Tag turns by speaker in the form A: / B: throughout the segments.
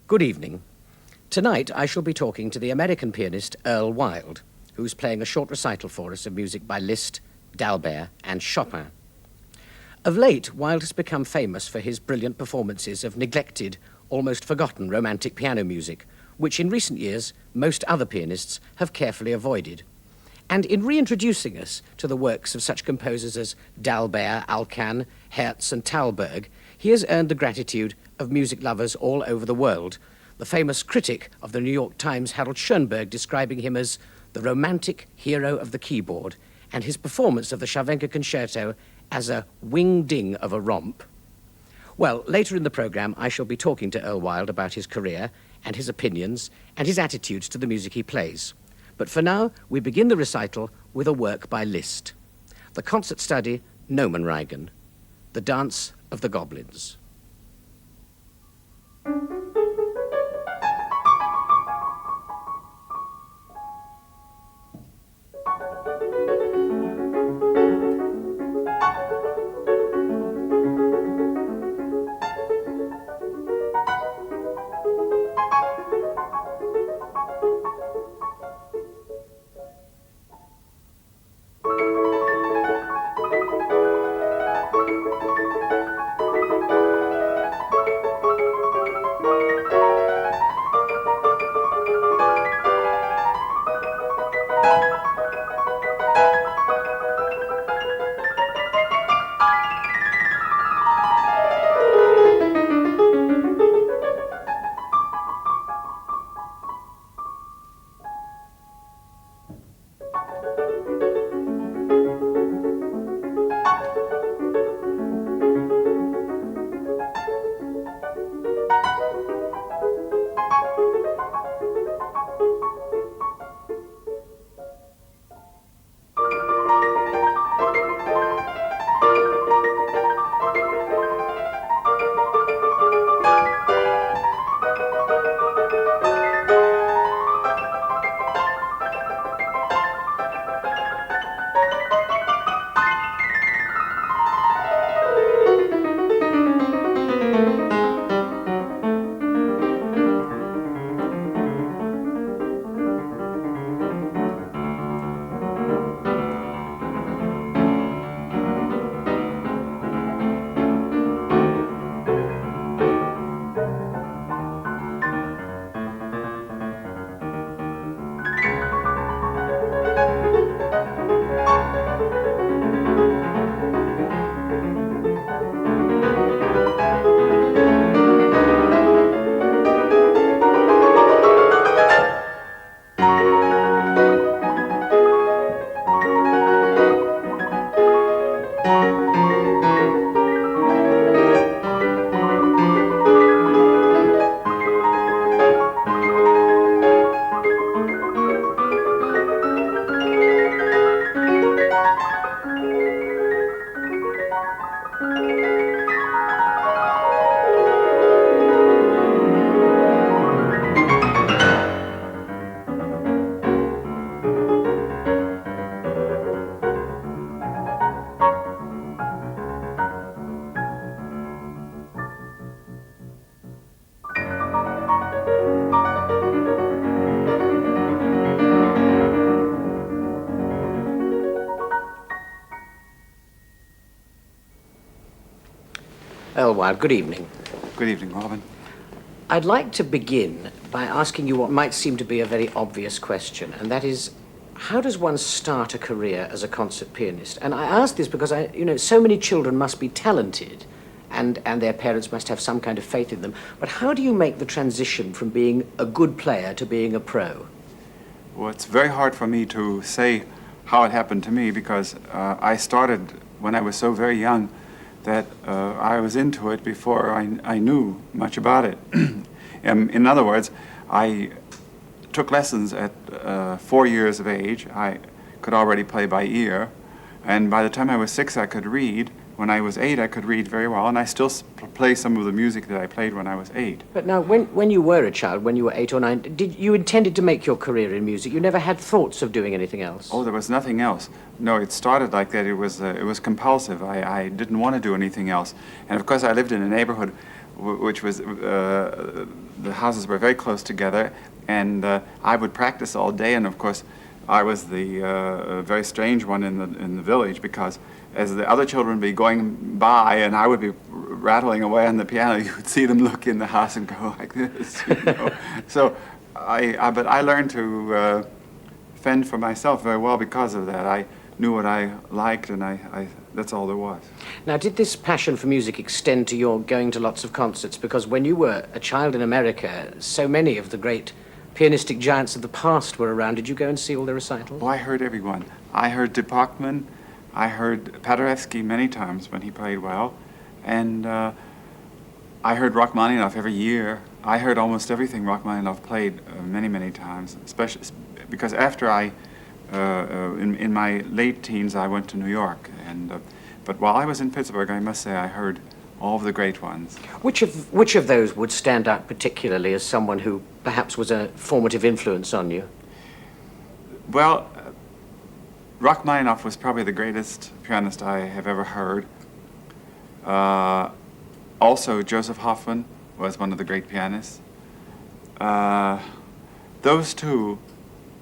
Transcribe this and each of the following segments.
A: Good evening. Tonight I shall be talking to the American pianist Earl Wild, who's playing a short recital for us of music by Liszt, Dalayrac and Chopin. Of late, Wild has become famous for his brilliant performances of neglected, almost forgotten romantic piano music, which in recent years most other pianists have carefully avoided. And in reintroducing us to the works of such composers as Dalayrac, Alkan, Herz and Thalberg, he has earned the gratitude of music lovers all over the world, the famous critic of the New York Times, Harold Schoenberg, describing him as the romantic hero of the keyboard, and his performance of the Cervenka Concerto as a wing-ding of a romp. Well, later in the programme, I shall be talking to Earl Wild about his career and his opinions and his attitudes to the music he plays. But for now, we begin the recital with a work by Liszt, the concert study Gnomenreigen, the Dance of the Goblins. Earl Wild, good evening.
B: Good evening, Robin.
A: I'd like to begin by asking you what might seem to be a very obvious question, and that is, how does one start a career as a concert pianist? And I ask this because, so many children must be talented, and their parents must have some kind of faith in them. But how do you make the transition from being a good player to being a pro?
B: Well, it's very hard for me to say how it happened to me because I started when I was so very young that I was into it before I knew much about it. In other words, I took lessons at 4 years of age. I could already play by ear, and by the time I was 6 I could read. When I was 8 I could read very well, and I still play some of the music that I played when I was 8.
A: But now, when you were a child, when you were 8 or 9, did you intended to make your career in music? You never had thoughts of doing anything else?
B: Oh, there was nothing else. No, it started like that. It was compulsive. I didn't want to do anything else. And of course I lived in a neighborhood which was the houses were very close together, and I would practice all day. And of course, I was the very strange one in the village, because as the other children would be going by and I would be rattling away on the piano, you would see them look in the house and go like this. You know? So but I learned to fend for myself very well because of that. I knew what I liked, and that's all there was.
A: Now, did this passion for music extend to your going to lots of concerts? Because when you were a child in America, so many of the great pianistic giants of the past were around. Did you go and see all the recitals?
B: Oh, I heard everyone. I heard de Bachmann. I heard Paderewski many times when he played well. And I heard Rachmaninoff every year. I heard almost everything Rachmaninoff played many, many times, especially because after in my late teens, I went to New York. But while I was in Pittsburgh, I must say I heard all of the great ones.
A: Which of those would stand out particularly as someone who perhaps was a formative influence on you?
B: Well, Rachmaninoff was probably the greatest pianist I have ever heard. Also, Joseph Hoffman was one of the great pianists. Those two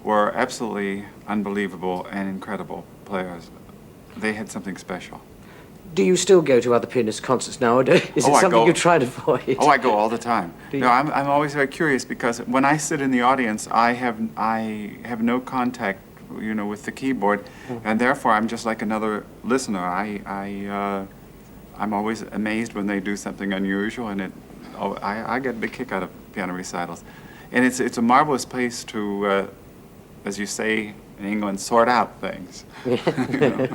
B: were absolutely unbelievable and incredible players. They had something special.
A: Do you still go to other pianist concerts nowadays? Is it something you try to avoid?
B: Oh, I go all the time. No, I'm always very curious, because when I sit in the audience, I have no contact, you know, with the keyboard, and therefore I'm just like another listener. I'm always amazed when they do something unusual, and I get a big kick out of piano recitals, and it's a marvelous place to, as you say in England, sort out things. You know?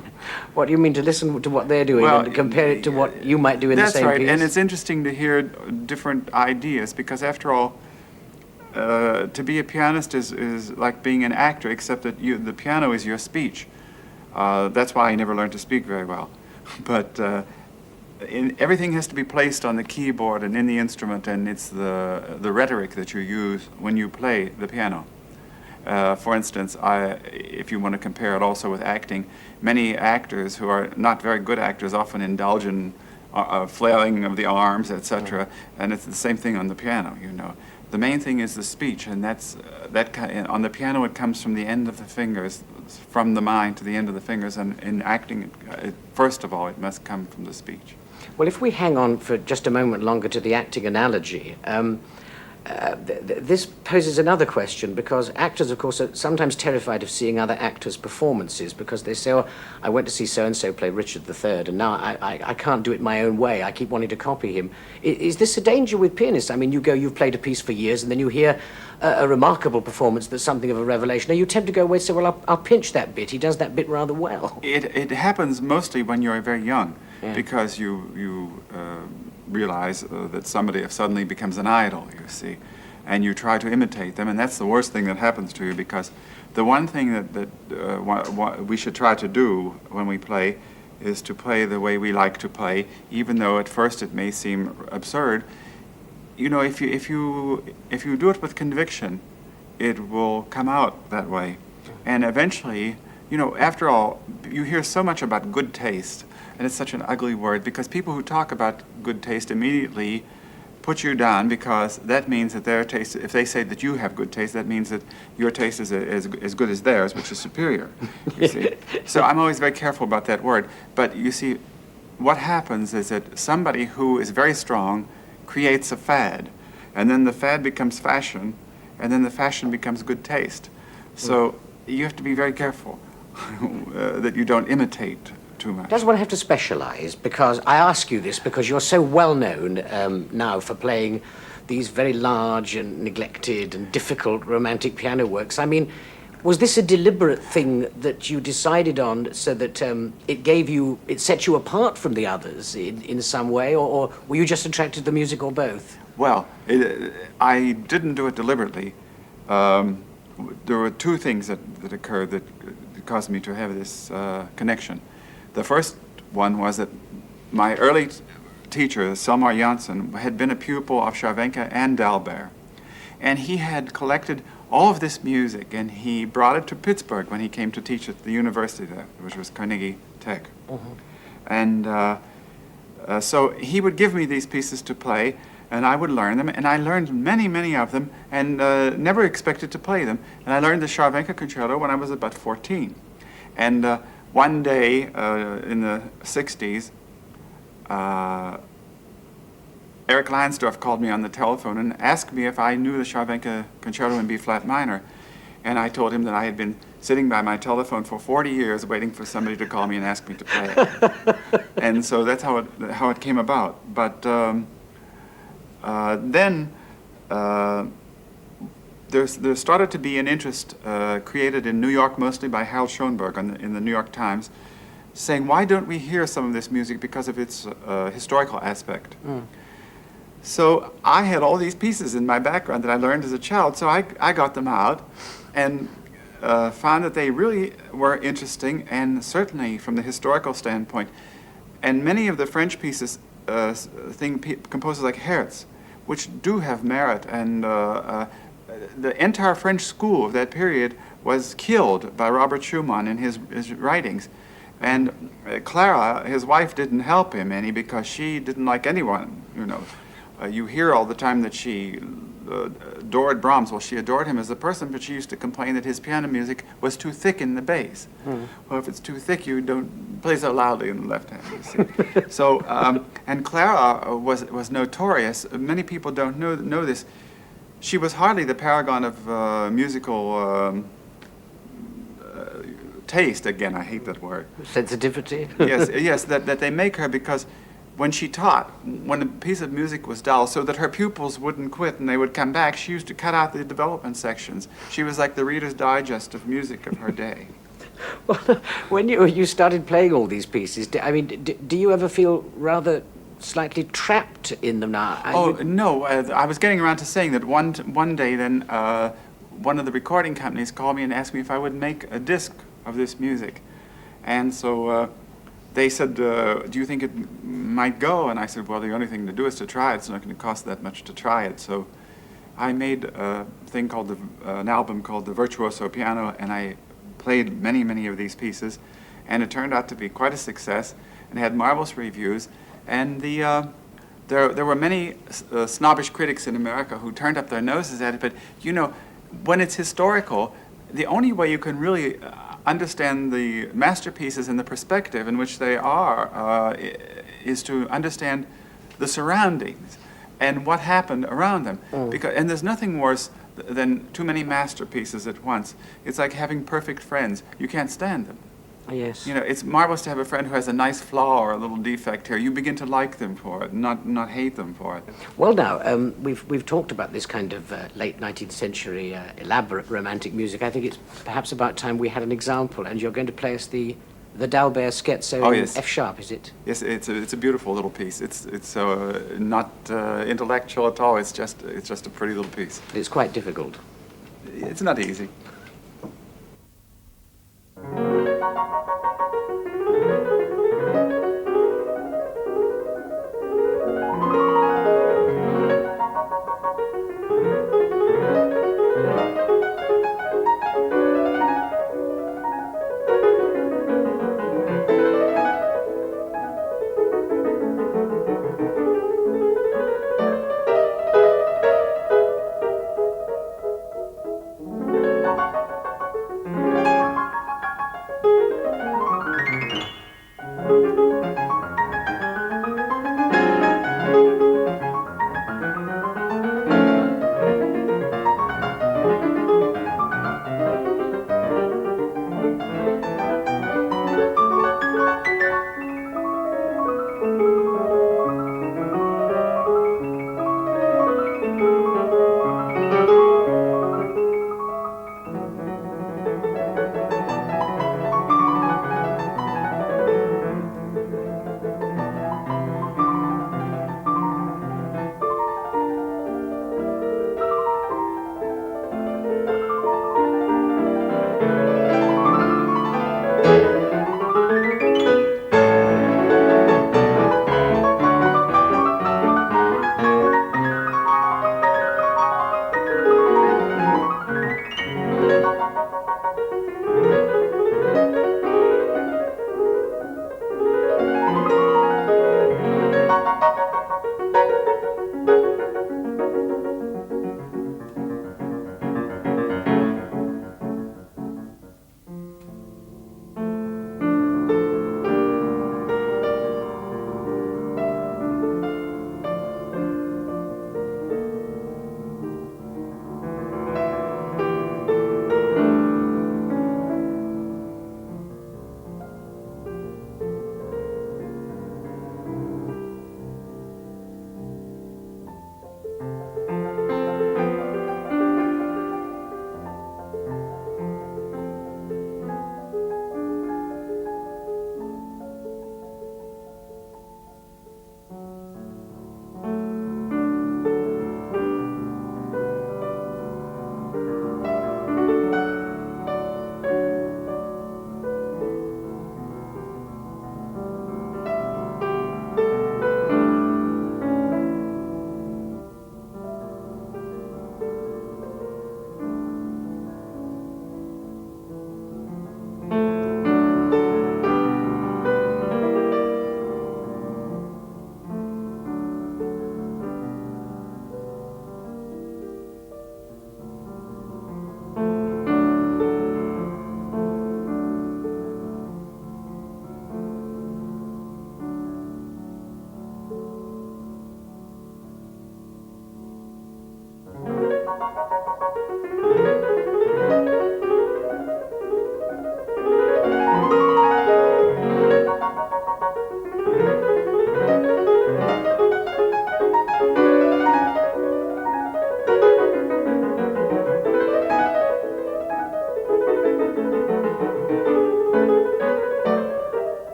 A: What do you mean, to listen to what they're doing and to compare it to what you might do in the same piece?
B: That's right, and it's interesting to hear different ideas, because after all, to be a pianist is like being an actor, except that the piano is your speech. That's why I never learned to speak very well. But everything has to be placed on the keyboard and in the instrument, and it's the rhetoric that you use when you play the piano. For instance, if you want to compare it also with acting, many actors who are not very good actors often indulge in flailing of the arms, etc. And it's the same thing on the piano, you know. The main thing is the speech, and on the piano it comes from the end of the fingers, from the mind to the end of the fingers, and in acting, first of all, it must come from the speech.
A: Well, if we hang on for just a moment longer to the acting analogy, this poses another question, because actors, of course, are sometimes terrified of seeing other actors' performances, because they say, oh, I went to see so-and-so play Richard III, and now I can't do it my own way. I keep wanting to copy him. Is this a danger with pianists? I mean, you've played a piece for years, and then you hear a remarkable performance that's something of a revelation. Are you tempted to go away and say, well, I'll pinch that bit. He does that bit rather well.
B: It happens mostly when you're very young, because you realize that somebody suddenly becomes an idol, you see, and you try to imitate them, and that's the worst thing that happens to you, because the one thing that we should try to do when we play is to play the way we like to play, even though at first it may seem absurd. You know, if you do it with conviction, it will come out that way, and eventually, you know, after all, you hear so much about good taste. And it's such an ugly word, because people who talk about good taste immediately put you down, because that means that their taste, if they say that you have good taste, that means that your taste is as good as theirs, which is superior, you see. So I'm always very careful about that word. But you see, what happens is that somebody who is very strong creates a fad, and then the fad becomes fashion, and then the fashion becomes good taste. So you have to be very careful that you don't imitate too much. Does
A: one have to specialize? Because I ask you this because you're so well known now for playing these very large and neglected and difficult romantic piano works. I mean, was this a deliberate thing that you decided on so that it set you apart from the others in some way, or were you just attracted to the music, or both?
B: Well, I didn't do it deliberately. There were two things that occurred that caused me to have this connection. The first one was that my early teacher, Selmar Janssen, had been a pupil of Scharwenka and Dalayrac, and he had collected all of this music, and he brought it to Pittsburgh when he came to teach at the university there, which was Carnegie Tech. And so he would give me these pieces to play, and I would learn them, and I learned many, many of them, and never expected to play them. And I learned the Cervenka Concerto when I was about 14. And one day in the 60s, Eric Lansdorf called me on the telephone and asked me if I knew the Cervenka Concerto in B-flat minor. And I told him that I had been sitting by my telephone for 40 years waiting for somebody to call me and ask me to play it. And so that's how it came about. But then there started to be an interest created in New York, mostly by Hal Schoenberg in the New York Times, saying, why don't we hear some of this music because of its historical aspect? Mm. So I had all these pieces in my background that I learned as a child, so I got them out and found that they really were interesting, and certainly from the historical standpoint. And many of the French pieces, composers like Herz, which do have merit, and the entire French school of that period was killed by Robert Schumann in his writings. And Clara, his wife, didn't help him any because she didn't like anyone, you know. You hear all the time that she adored Brahms. Well, she adored him as a person, but she used to complain that his piano music was too thick in the bass. Mm. Well, if it's too thick, you don't play so loudly in the left hand, you see. So, and Clara was notorious. Many people don't know this. She was hardly the paragon of musical taste. Again, I hate that word.
A: Sensitivity?
B: Yes, that they make her because when she taught, when a piece of music was dull, so that her pupils wouldn't quit and they would come back, she used to cut out the development sections. She was like the Reader's Digest of music of her day.
A: Well, when you started playing all these pieces, do you ever feel rather slightly trapped in them now?
B: No. I was getting around to saying that one day then one of the recording companies called me and asked me if I would make a disc of this music. And so they said, do you think it might go? And I said, well, the only thing to do is to try it. It's not going to cost that much to try it. So I made a thing called an album called The Virtuoso Piano, and I played many, many of these pieces. And it turned out to be quite a success and had marvelous reviews. And there were many snobbish critics in America who turned up their noses at it. But, you know, when it's historical, the only way you can really understand the masterpieces in the perspective in which they are is to understand the surroundings and what happened around them. Mm. And there's nothing worse than too many masterpieces at once. It's like having perfect friends. You can't stand them.
A: Yes.
B: You know, it's marvelous to have a friend who has a nice flaw or a little defect here. You begin to like them for it, not hate them for it.
A: Well, now we've talked about this kind of late 19th century elaborate romantic music. I think it's perhaps about time we had an example. And you're going to play us the Dalayrac Scherzo in F sharp, is it?
B: Yes, it's a beautiful little piece. It's not intellectual at all. It's just a pretty little piece.
A: It's quite difficult.
B: It's not easy.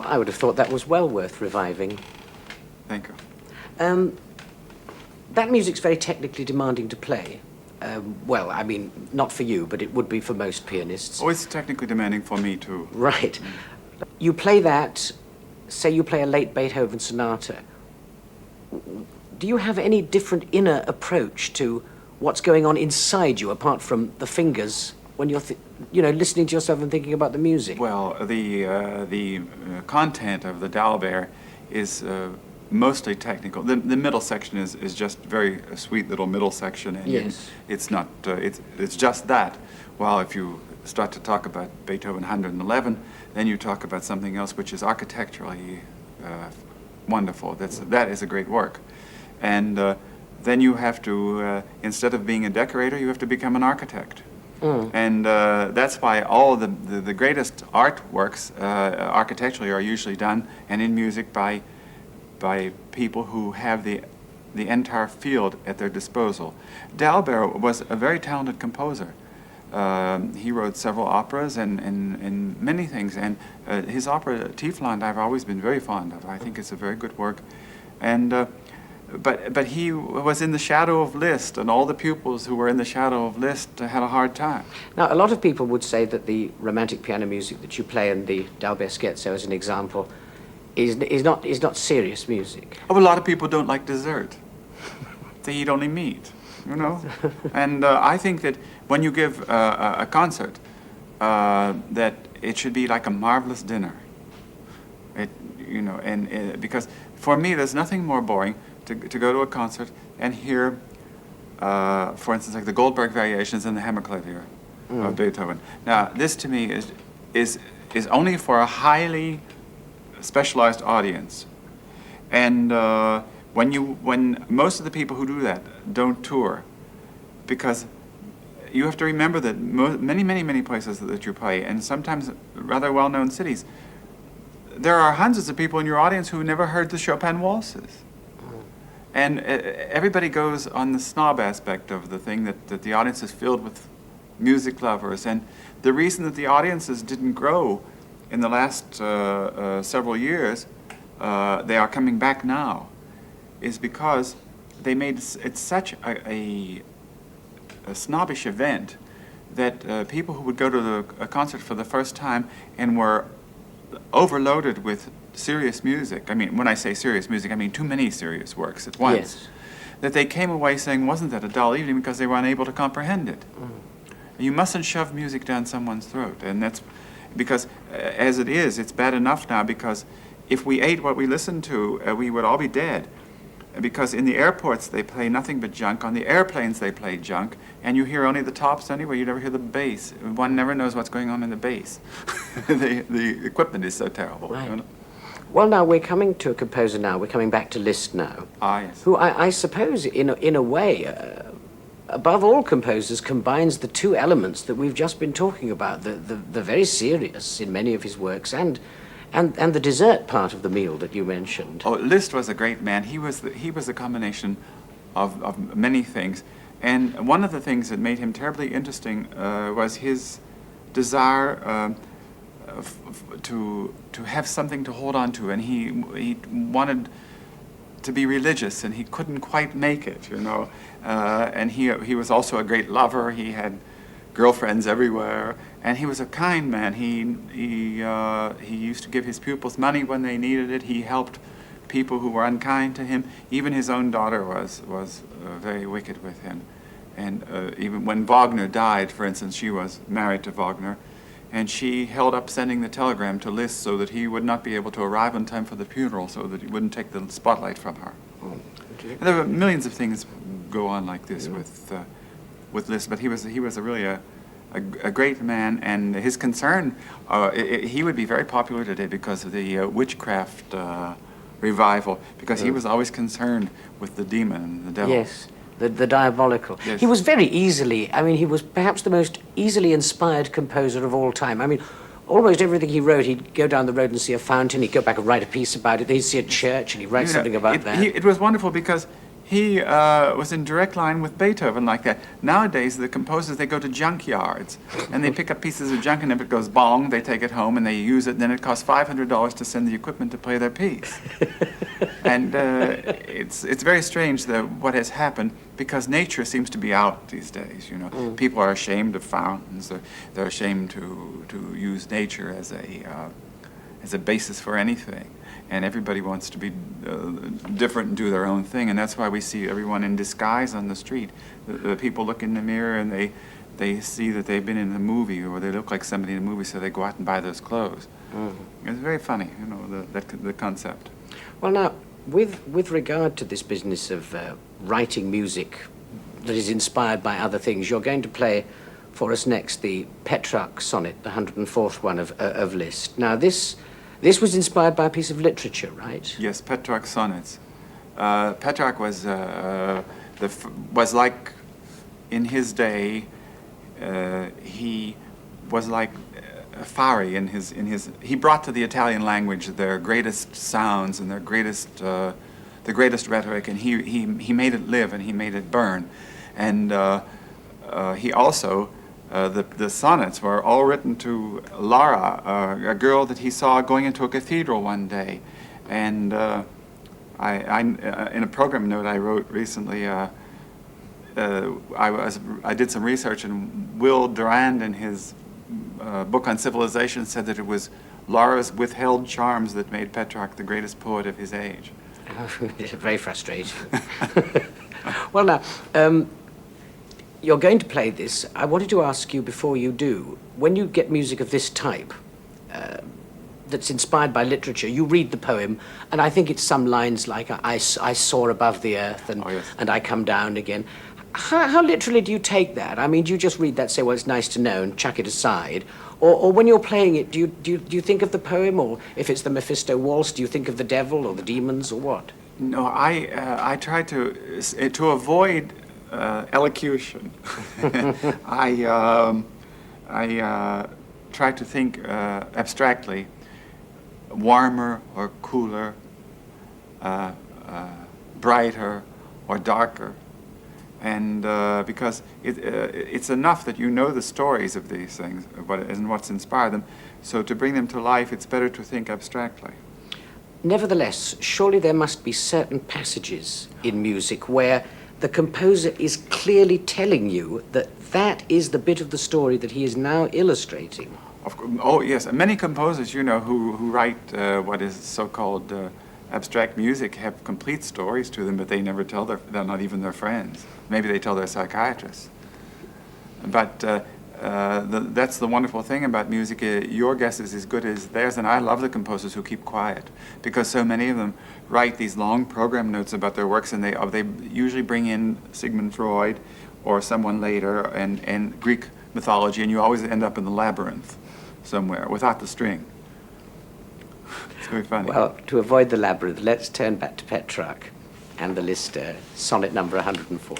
A: I would have thought that was well worth reviving.
B: Thank you.
A: That music's very technically demanding to play. Well, I mean, not for you, but it would be for most pianists.
B: Oh, it's technically demanding for me, too.
A: Right. You play that, say you play a late Beethoven sonata. Do you have any different inner approach to what's going on inside you, apart from the fingers, when you're, listening to yourself and thinking about the music?
B: Well, the content of the Dalayrac is mostly technical. The middle section is just very sweet little middle section, and
A: yes,
B: it's not. It's just that. While if you start to talk about Beethoven 111, then you talk about something else which is architecturally wonderful. That is a great work, and then you have to instead of being a decorator, you have to become an architect. And that's why all the greatest artworks architecturally are usually done, and in music by people who have the entire field at their disposal. Dalayrac was a very talented composer. He wrote several operas and many things, and his opera Tiefland I've always been very fond of. I think it's a very good work, and but he was in the shadow of Liszt, and all the pupils who were in the shadow of Liszt had a hard time.
A: Now, a lot of people would say that the romantic piano music that you play in the Dalayrac Scherzo, as an example, is not serious music.
B: Oh, a lot of people don't like dessert. They eat only meat, And I think that when you give a concert, that it should be like a marvelous dinner. Because for me, there's nothing more boring to go to a concert and hear, for instance, like the Goldberg Variations and the Hammerklavier of Beethoven. Now, this to me is only for a highly specialized audience, and when most of the people who do that don't tour, because you have to remember that many places that you play, and sometimes rather well-known cities, there are hundreds of people in your audience who never heard the Chopin waltzes. And everybody goes on the snob aspect of the thing, that the audience is filled with music lovers. And the reason that the audiences didn't grow in the last several years, they are coming back now, is because they made it such a snobbish event that people who would go to a concert for the first time and were overloaded with serious music. I mean, when I say serious music, I mean too many serious works at once.
A: Yes.
B: That they came away saying, wasn't that a dull evening, because they were unable to comprehend it. You mustn't shove music down someone's throat. And that's because, as it is, it's bad enough now, because if we ate what we listened to, we would all be dead. because in the airports they play nothing but junk. On the airplanes they play junk, and you hear only the tops anyway. You never hear the bass. One never knows what's going on in the bass. The equipment is so terrible.
A: Right.
B: You know?
A: Well, now we're coming to a composer now. We're coming back to Liszt now.
B: Ah, yes.
A: Who I suppose, in a way, above all composers, combines the two elements that we've just been talking about, the very serious in many of his works and the dessert part of the meal that you mentioned.
B: Oh, Liszt was a great man. He was a combination of many things. And one of the things that made him terribly interesting was his desire to have something to hold on to, and he wanted to be religious, and he couldn't quite make it, you know. And he was also a great lover. He had girlfriends everywhere, and he was a kind man. He used to give his pupils money when they needed it. He helped people who were unkind to him. Even his own daughter was very wicked with him. And even when Wagner died, for instance, she was married to Wagner, and she held up sending the telegram to Liszt so that he would not be able to arrive on time for the funeral, so that he wouldn't take the spotlight from her.
A: Oh,
B: and there were millions of things go on like this with Liszt, but he was really a great man, and his concern, he would be very popular today because of the witchcraft revival, because he was always concerned with the demon and the devil.
A: Yes. The diabolical.
B: Yes.
A: He was very easily, I mean, he was perhaps the most easily inspired composer of all time. I mean, almost everything he wrote, he'd go down the road and see a fountain, he'd go back and write a piece about it, he'd see a church and he'd write something about that.
B: It was wonderful because he was in direct line with Beethoven like that. Nowadays, the composers, they go to junkyards and they pick up pieces of junk, and if it goes bong, they take it home and they use it, and then it costs $500 to send the equipment to play their piece. And it's very strange what has happened, because nature seems to be out these days, you know. People are ashamed of fountains. They're ashamed to use nature as a basis for anything. And everybody wants to be different and do their own thing, and that's why we see everyone in disguise on the street. The people look in the mirror and they see that they've been in a movie, or they look like somebody in a movie, so they go out and buy those clothes. It's very funny, you know, the concept.
A: Well, now, with regard to this business of writing music that is inspired by other things, you're going to play for us next the Petrarch Sonnet, the 104th one of Liszt. Now, this was inspired by a piece of literature, right?
B: Yes, Petrarch sonnets. Petrarch was like, in his day, he was like Fari in his. He brought to the Italian language their greatest sounds and their greatest, the greatest rhetoric, and he made it live and he made it burn, and he also. The sonnets were all written to Lara, a girl that he saw going into a cathedral one day. And I in a program note I wrote recently, I did some research, and Will Durand in his book on civilization said that it was Lara's withheld charms that made Petrarch the greatest poet of his age.
A: Very frustrating. Well, now, you're going to play this. I wanted to ask you before you do, when you get music of this type that's inspired by literature, you read the poem, and I think it's some lines like, I soar above the earth, and,
B: oh, yes.
A: and I come down again. How literally do you take that? I mean, do you just read that, say, well, it's nice to know, and chuck it aside? Or when you're playing it, do you think of the poem, or if it's the Mephisto waltz, do you think of the devil or the demons, or what?
B: No, I try to avoid elocution. I try to think abstractly, warmer or cooler, brighter or darker, and because it's enough that you know the stories of these things and what's inspired them. So to bring them to life, it's better to think abstractly.
A: Nevertheless, surely there must be certain passages in music where the composer is clearly telling you that is the bit of the story that he is now illustrating.
B: Oh, yes. Many composers, you know, who write what is so-called abstract music have complete stories to them, but they never tell they're not even their friends. Maybe they tell their psychiatrists. But that's the wonderful thing about music. Your guess is as good as theirs, and I love the composers who keep quiet, because so many of them write these long program notes about their works, and they usually bring in Sigmund Freud or someone later, and Greek mythology, and you always end up in the labyrinth somewhere without the string. It's very funny.
A: Well, to avoid the labyrinth, let's turn back to Petrarch and the Liszt sonnet number 104.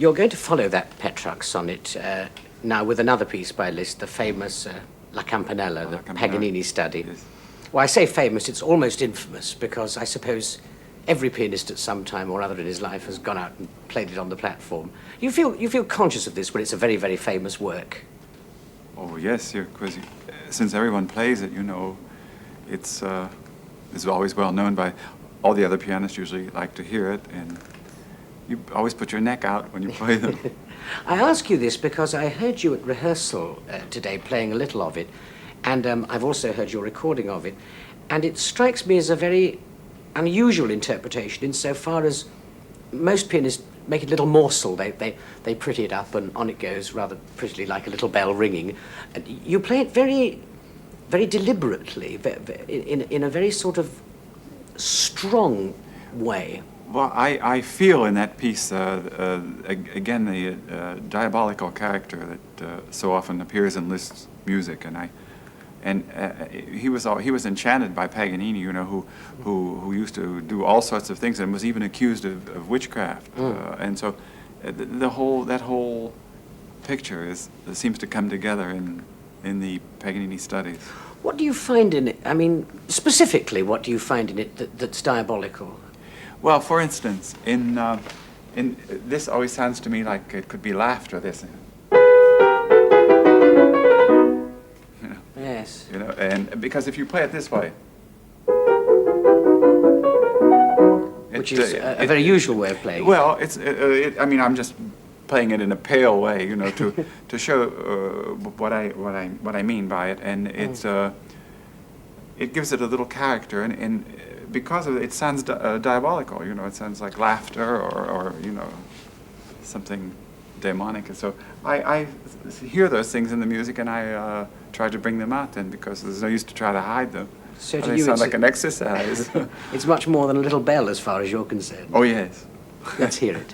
A: You're going to follow that Petrarch sonnet now with another piece by Liszt, the famous La Campanella, the Paganini study.
B: Yes.
A: Well, I say famous, it's almost infamous, because I suppose every pianist at some time or other in his life has gone out and played it on the platform. You feel conscious of this when it's a very, very famous work?
B: Oh yes, because since everyone plays it, you know, it's always well known by all the other pianists. Usually like to hear it, and you always put your neck out when you play them.
A: I ask you this because I heard you at rehearsal today playing a little of it, and I've also heard your recording of it, and it strikes me as a very unusual interpretation insofar as most pianists make it a little morsel. They pretty it up and on it goes rather prettily like a little bell ringing. And you play it very, very deliberately, in a very sort of strong way.
B: Well, I feel in that piece, again, the diabolical character that so often appears in Liszt's music, and he was enchanted by Paganini, you know, who used to do all sorts of things and was even accused of witchcraft, and so that whole picture seems to come together in the Paganini studies.
A: What do you find in it? I mean, specifically, what do you find in it that's diabolical?
B: Well, for instance, in this always sounds to me like it could be laughter. This, you know,
A: yes,
B: you know, and because if you play it this way,
A: which is a very usual way of playing.
B: Well, I mean, I'm just playing it in a pale way, you know, to show what I mean by it, and it gives it a little character, and because of it sounds diabolical, you know, it sounds like laughter or you know, something demonic, and so I hear those things in the music, and I try to bring them out then, because there's no use to try to hide them.
A: So to
B: they
A: you
B: sound like an exercise.
A: It's much more than a little bell as far as you're concerned.
B: Oh yes.
A: Let's hear it.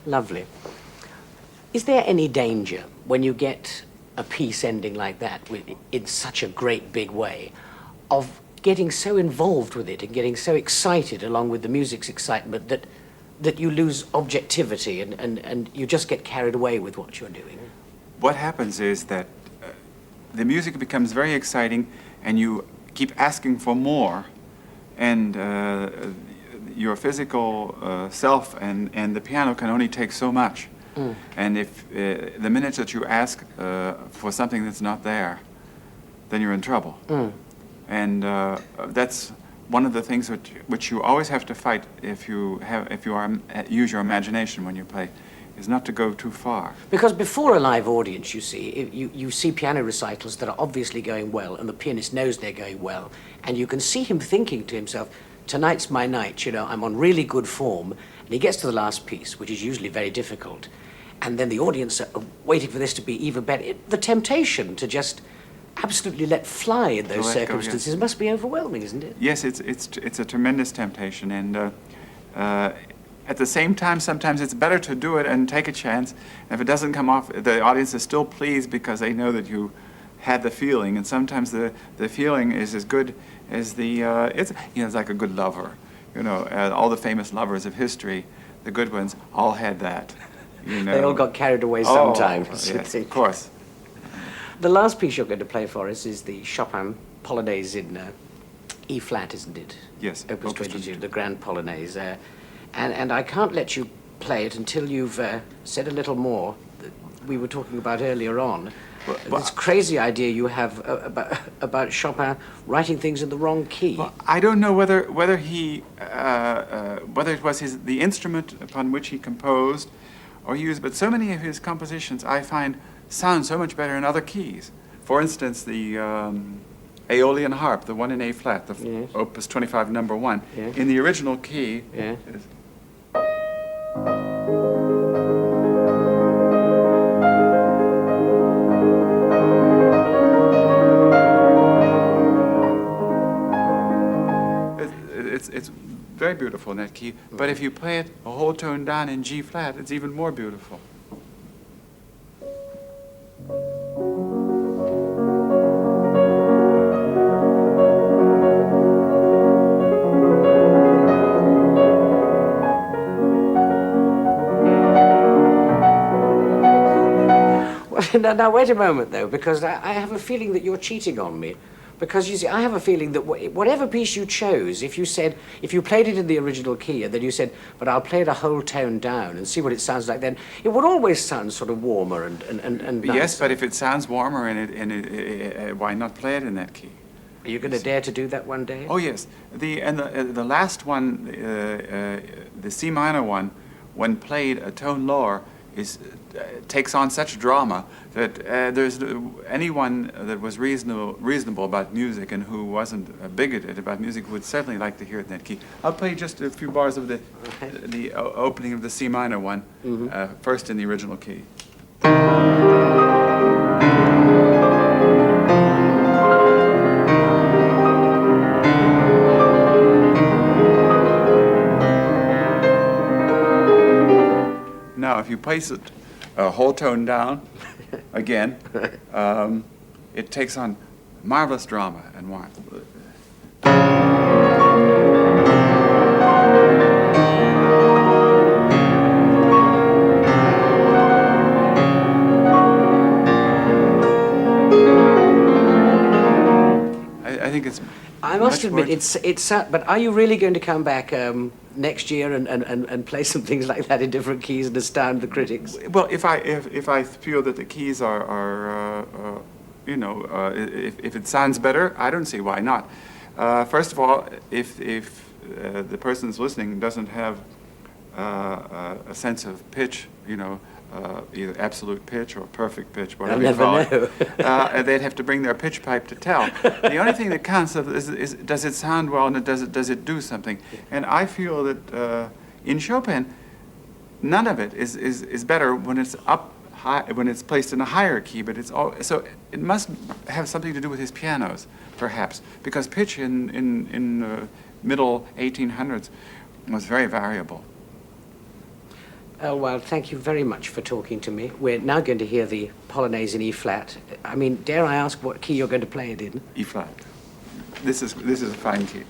A: Lovely. Is there any danger when you get a piece ending like that, in such a great big way, of getting so involved with it and getting so excited along with the music's excitement that you lose objectivity and you just get carried away with what you're doing?
B: What happens is that the music becomes very exciting and you keep asking for more, and your physical self and the piano can only take so much. And if the minute that you ask for something that's not there, then you're in trouble. And that's one of the things which you always have to fight if you use your imagination when you play, is not to go too far.
A: Because before a live audience, you see, you see piano recitals that are obviously going well, and the pianist knows they're going well, and you can see him thinking to himself, tonight's my night, you know, I'm on really good form, and he gets to the last piece, which is usually very difficult, and then the audience are waiting for this to be even better. The temptation to just absolutely let fly in those circumstances must be overwhelming, isn't it?
B: Yes, it's a tremendous temptation, and at the same time, sometimes it's better to do it and take a chance. And if it doesn't come off, the audience is still pleased because they know that you had the feeling. And sometimes the feeling is as good as it's like a good lover. You know, all the famous lovers of history, the good ones, all had that. You know.
A: They all got carried away sometimes.
B: Yes, of course.
A: The last piece you're going to play for us is the Chopin Polonaise in E flat, isn't it?
B: Yes.
A: Opus 22, the Grande Polonaise. And I can't let you play it until you've said a little more that we were talking about earlier on. This crazy idea you have about Chopin writing things in the wrong key.
B: Well, I don't know whether it was the instrument upon which he composed or used, but so many of his compositions I find sound so much better in other keys. For instance, the Aeolian harp, the one in A flat, the Opus 25 number 1, in the original key is. It's very beautiful in that key, but if you play it a whole tone down in G flat, it's even more beautiful.
A: Now, wait a moment, though, because I have a feeling that you're cheating on me. Because, you see, I have a feeling that whatever piece you chose, if you played it in the original key, and then you said, but I'll play it a whole tone down and see what it sounds like then, it would always sound sort of warmer and nicer.
B: Yes, but if it sounds warmer why not play it in that key?
A: Are you going to dare to do that one day?
B: Oh, yes. The last one, the C minor one, when played a tone lower, takes on such drama that there's anyone that was reasonable about music and who wasn't bigoted about music would certainly like to hear it in that key. I'll play just a few bars of the opening of the C minor one, first in the original key. Now, if you place it a whole tone down, again, it takes on marvelous drama and warmth. I think it's.
A: I must admit, it's but are you really going to come back next year and play some things like that in different keys and astound the critics?
B: Well, if I feel that the keys are if it sounds better, I don't see why not. First of all, if the person that's listening doesn't have a sense of pitch, either absolute pitch or perfect pitch, whatever you call it, they'd have to bring their pitch pipe to tell. The only thing that counts is does it sound well and does it do something? And I feel that in Chopin, none of it is better when it's up high, when it's placed in a higher key. But so it must have something to do with his pianos, perhaps, because pitch in middle 1800s was very variable.
A: Earl Wild, thank you very much for talking to me. We're now going to hear the Polonaise in E flat. I mean, dare I ask what key you're going to play it in?
B: E flat. This is a fine key.